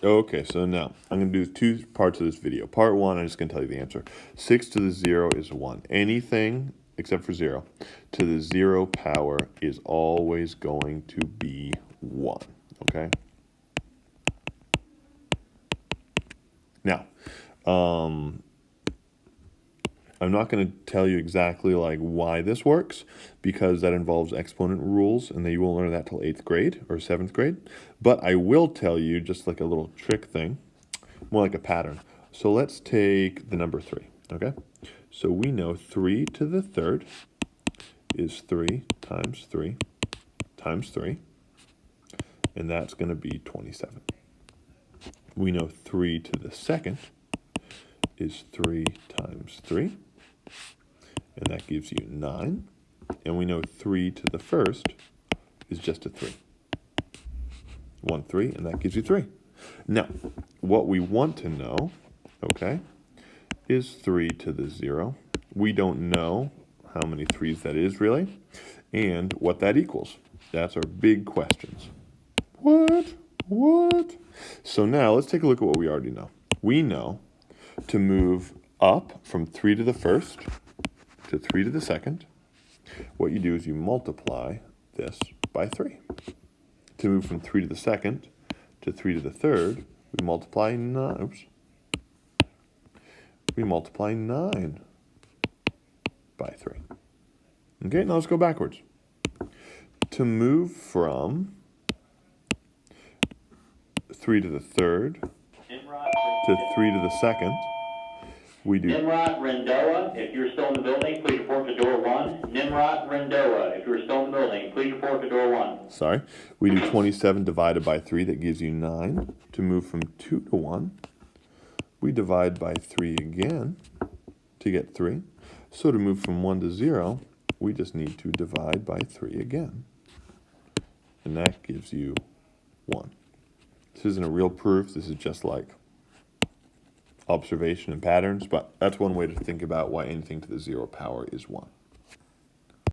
Okay, so now I'm going to do two parts of this video. Part one, I'm just going to tell you the answer. 6 to the 0 is 1. Anything except for 0 to the 0 power is always going to be 1. Okay? Now, I'm not going to tell you exactly like why this works because that involves exponent rules and you won't learn that till 8th grade or 7th grade. But I will tell you just like a little trick thing, more like a pattern. So let's take the number 3, okay? So we know 3 to the third is 3 times 3 times 3, and that's going to be 27. We know 3 to the second is 3 times 3, and that gives you 9. And we know 3 to the first is just a 3. 1, 3, and that gives you 3. Now, what we want to know, okay, is 3 to the 0. We don't know how many 3's that is really, and what that equals. That's our big questions. What? So now let's take a look at what we already know. We know to move up from 3 to the first to 3 to the second, what you do is you multiply this by 3. To move from 3 to the second to 3 to the third, we multiply 9. We multiply 9 by 3. Okay, now let's go backwards. To move from 3 to the third to 3 to the second, we do... Nimrod Rendoa, if you're still in the building, please report to door 1. Nimrod Rendoa, if you're still in the building, please report to door 1. Sorry. We do 27 divided by 3, that gives you 9. To move from 2 to 1, we divide by 3 again to get 3. So to move from 1 to 0, we just need to divide by 3 again. And that gives you 1. This isn't a real proof. This is just like observation and patterns, but that's one way to think about why anything to the 0 power is 1.